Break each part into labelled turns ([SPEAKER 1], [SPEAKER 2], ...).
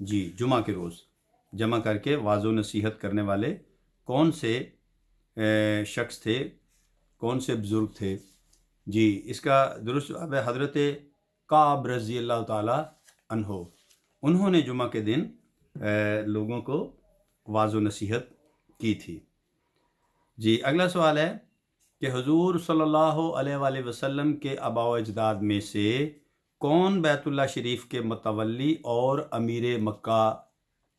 [SPEAKER 1] جی جمعہ کے روز جمع کر کے واعظ و نصیحت کرنے والے کون سے شخص تھے، کون سے بزرگ تھے؟ جی اس کا درست جواب ہے حضرت کعب رضی اللہ تعالی عنہ، انہوں نے جمعہ کے دن لوگوں کو واعظ و نصیحت کی تھی۔ جی اگلا سوال ہے کہ حضور صلی اللہ علیہ وآلہ وسلم کے آباء و اجداد میں سے کون بیت اللہ شریف کے متولی اور امیر مکہ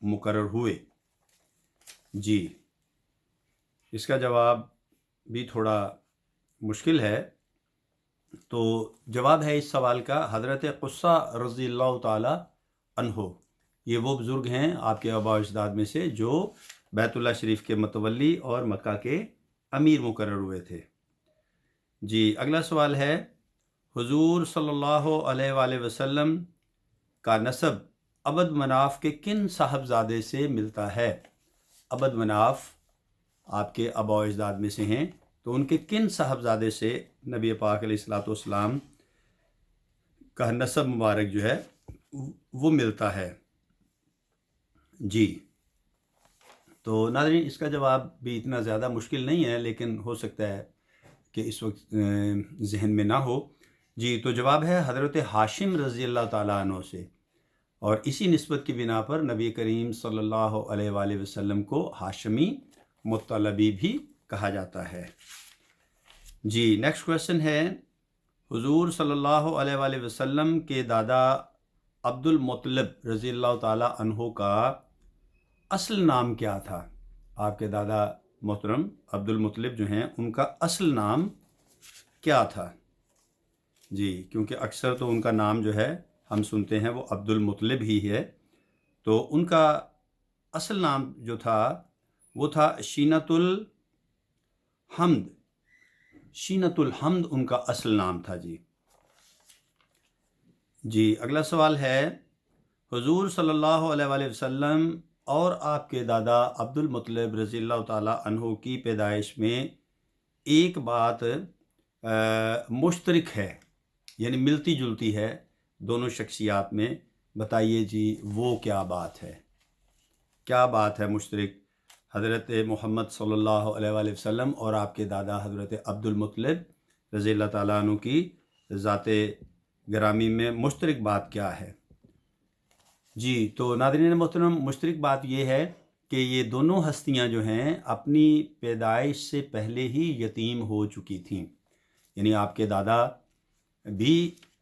[SPEAKER 1] مقرر ہوئے؟ جی اس کا جواب بھی تھوڑا مشکل ہے، تو جواب ہے اس سوال کا حضرت قصہ رضی اللہ تعالی عنہ، یہ وہ بزرگ ہیں آپ کے آباء و اجداد میں سے جو بیت اللہ شریف کے متولی اور مکہ کے امیر مقرر ہوئے تھے۔ جی اگلا سوال ہے حضور صلی اللہ علیہ وآلہ وسلم کا نسب عبد مناف کے کن صاحبزادے سے ملتا ہے؟ عبد مناف آپ کے آباء و اجداد میں سے ہیں، تو ان کے کن صاحبزادے سے نبی پاک علیہ الصلوۃ والسلام کا نسب مبارک جو ہے وہ ملتا ہے؟ جی تو ناظرین اس کا جواب بھی اتنا زیادہ مشکل نہیں ہے، لیکن ہو سکتا ہے کہ اس وقت ذہن میں نہ ہو۔ جی تو جواب ہے حضرت ہاشم رضی اللہ تعالیٰ عنہ سے، اور اسی نسبت کی بنا پر نبی کریم صلی اللہ علیہ وآلہ وسلم کو ہاشمی مطلبی بھی کہا جاتا ہے۔ جی نیکسٹ کویسچن ہے حضور صلی اللہ علیہ وآلہ وسلم کے دادا عبد المطلب رضی اللہ تعالیٰ عنہ کا اصل نام کیا تھا؟ آپ کے دادا محترم عبد المطلب جو ہیں ان کا اصل نام کیا تھا؟ جی کیونکہ اکثر تو ان کا نام جو ہے ہم سنتے ہیں وہ عبد المطلب ہی ہے، تو ان کا اصل نام جو تھا وہ تھا شینۃ الحمد، شینۃ الحمد ان کا اصل نام تھا۔ جی اگلا سوال ہے حضور صلی اللہ علیہ وآلہ وسلم اور آپ کے دادا عبد المطلب رضی اللہ تعالیٰ عنہ کی پیدائش میں ایک بات مشترک ہے، یعنی ملتی جلتی ہے دونوں شخصیات میں، بتائیے جی وہ کیا بات ہے؟ کیا بات ہے مشترک حضرت محمد صلی اللہ علیہ وآلہ وسلم اور آپ کے دادا حضرت عبد المطلب رضی اللہ تعالیٰ عنہ کی ذات گرامی میں مشترک بات کیا ہے؟ جی تو ناظرین محترم مشترک بات یہ ہے کہ یہ دونوں ہستیاں جو ہیں اپنی پیدائش سے پہلے ہی یتیم ہو چکی تھیں، یعنی آپ کے دادا بھی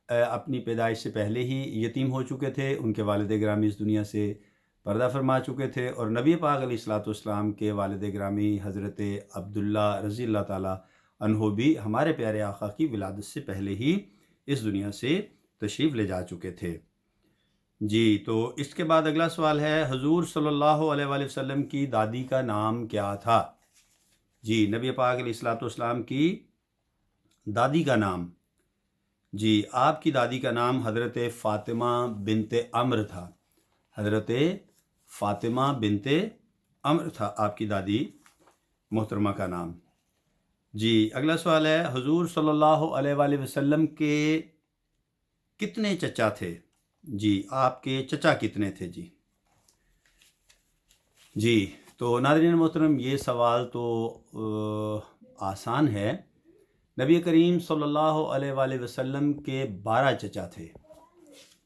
[SPEAKER 1] اپنی پیدائش سے پہلے ہی یتیم ہو چکے تھے، ان کے والد گرامی اس دنیا سے پردہ فرما چکے تھے، اور نبی پاک علیہ الصلوۃ والسلام کے والد گرامی حضرت عبداللہ رضی اللہ تعالیٰ عنہ بھی ہمارے پیارے آقا کی ولادت سے پہلے ہی اس دنیا سے تشریف لے جا چکے تھے۔ جی تو اس کے بعد اگلا سوال ہے حضور صلی اللہ علیہ وآلہ وسلم کی دادی کا نام کیا تھا؟ جی نبی پاک علیہ الصلوۃ والسلام کی دادی کا نام، جی آپ کی دادی کا نام حضرت فاطمہ بنت عمر تھا، حضرت فاطمہ بنت عمر تھا آپ کی دادی محترمہ کا نام۔ جی اگلا سوال ہے حضور صلی اللہ علیہ وآلہ وسلم کے کتنے چچا تھے؟ جی آپ کے چچا کتنے تھے؟ جی تو ناظرین محترم یہ سوال تو آسان ہے، نبی کریم صلی اللہ علیہ وآلہ وسلم کے 12 چچا تھے،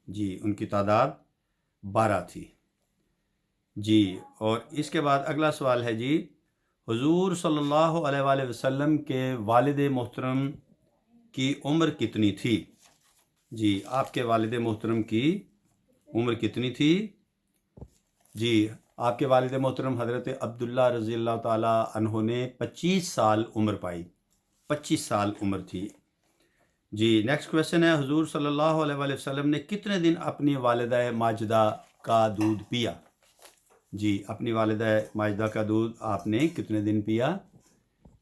[SPEAKER 1] جی ان کی تعداد 12 تھی۔ جی اور اس کے بعد اگلا سوال ہے جی حضور صلی اللہ علیہ وآلہ وسلم کے والد محترم کی عمر کتنی تھی؟ جی آپ کے والد محترم کی عمر کتنی تھی؟ جی آپ کے والد محترم حضرت عبداللہ رضی اللہ تعالیٰ عنہ نے 25 سال عمر پائی، 25 سال عمر تھی۔ جی نیکسٹ کویسچن ہے حضور صلی اللہ علیہ وآلہ وسلم نے کتنے دن اپنی والدہ ماجدہ کا دودھ پیا؟ جی اپنی والدہ ماجدہ کا دودھ آپ نے کتنے دن پیا؟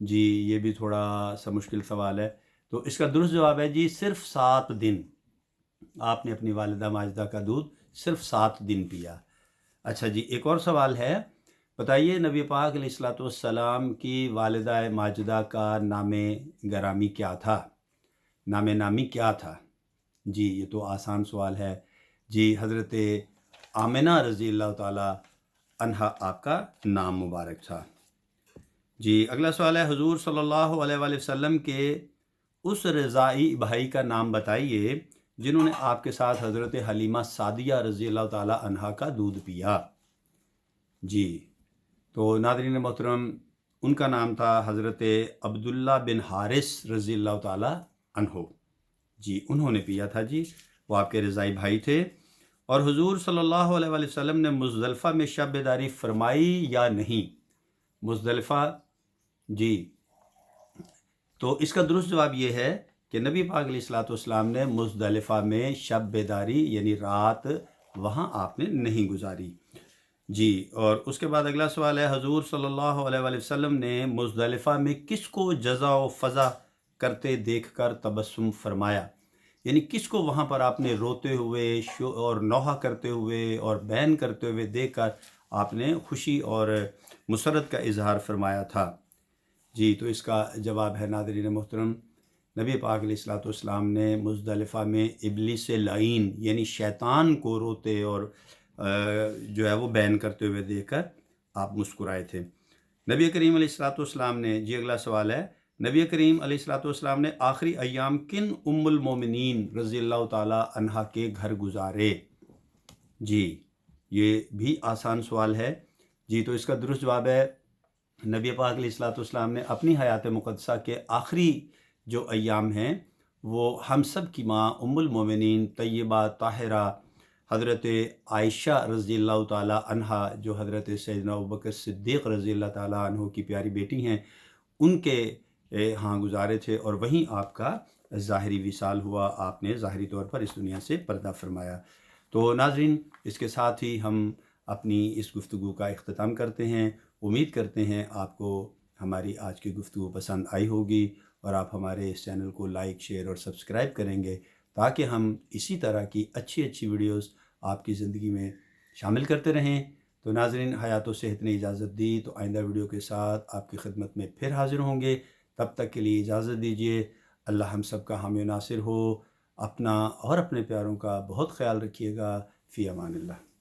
[SPEAKER 1] جی یہ بھی تھوڑا سا مشکل سوال ہے، تو اس کا درست جواب ہے جی صرف 7 دن آپ نے اپنی والدہ ماجدہ کا دودھ صرف 7 دن پیا۔ اچھا جی ایک اور سوال ہے، بتائیے نبی پاک علیہ الصلوۃ والسلام کی والدہ ماجدہ کا نام گرامی کیا تھا؟ نام نامی کیا تھا؟ جی یہ تو آسان سوال ہے، جی حضرت آمنہ رضی اللہ تعالیٰ عنہا آپ کا نام مبارک تھا۔ جی اگلا سوال ہے، حضور صلی اللہ علیہ وآلہ وسلم کے اس رضائی بھائی کا نام بتائیے جنہوں نے آپ کے ساتھ حضرت حلیمہ سعدیہ رضی اللہ تعالیٰ عنہا کا دودھ پیا۔ جی تو ناظرین محترم، ان کا نام تھا حضرت عبداللہ بن حارث رضی اللہ تعالیٰ عنہ۔ جی انہوں نے پیا تھا، جی وہ آپ کے رضائی بھائی تھے۔ اور حضور صلی اللہ علیہ وآلہ وسلم نے مزدلفہ میں شب بیداری فرمائی یا نہیں؟ مزدلفہ، جی تو اس کا درست جواب یہ ہے کہ نبی پاک علیہ الصلوۃ والسلام نے مزدلفہ میں شب بیداری یعنی رات وہاں آپ نے نہیں گزاری۔ جی اور اس کے بعد اگلا سوال ہے، حضور صلی اللہ علیہ وآلہ وسلم نے مزدلفہ میں کس کو جزا و فضا کرتے دیکھ کر تبسم فرمایا؟ یعنی کس کو وہاں پر آپ نے روتے ہوئے اور نوحہ کرتے ہوئے اور بین کرتے ہوئے دیکھ کر آپ نے خوشی اور مسرت کا اظہار فرمایا تھا؟ جی تو اس کا جواب ہے ناظرین محترم، نبی پاک علیہ الصلوۃ والسلام نے مزدلفہ میں ابلیس لعین یعنی شیطان کو روتے اور جو ہے وہ بین کرتے ہوئے دیکھ کر آپ مسکرائے تھے۔ نبی کریم علیہ الصلوۃ والسلام نے، جی اگلا سوال ہے، نبی کریم علیہ الصلوۃ والسلام نے آخری ایام کن ام المومنین رضی اللہ تعالیٰ عنہا کے گھر گزارے؟ جی یہ بھی آسان سوال ہے۔ جی تو اس کا درست جواب ہے، نبی پاک علیہ الصلوۃ والسلام نے اپنی حیات مقدسہ کے آخری جو ایام ہیں وہ ہم سب کی ماں ام المومنین طیبہ طاہرہ حضرت عائشہ رضی اللہ تعالیٰ عنہا، جو حضرت سیدنا ابوبکر صدیق رضی اللہ تعالیٰ عنہ کی پیاری بیٹی ہیں، ان کے ہاں گزارے تھے، اور وہیں آپ کا ظاہری وصال ہوا، آپ نے ظاہری طور پر اس دنیا سے پردہ فرمایا۔ تو ناظرین اس کے ساتھ ہی ہم اپنی اس گفتگو کا اختتام کرتے ہیں۔ امید کرتے ہیں آپ کو ہماری آج کی گفتگو پسند آئی ہوگی اور آپ ہمارے اس چینل کو لائک، شیئر اور سبسکرائب کریں گے تاکہ ہم اسی طرح کی اچھی ویڈیوز آپ کی زندگی میں شامل کرتے رہیں۔ تو ناظرین، حیات و صحت نے اجازت دی تو آئندہ ویڈیو کے ساتھ آپ کی خدمت میں پھر حاضر ہوں گے۔ تب تک کے لیے اجازت دیجیے۔ اللہ ہم سب کا حامی و ناصر ہو۔ اپنا اور اپنے پیاروں کا بہت خیال رکھیے گا۔ فی امان اللہ۔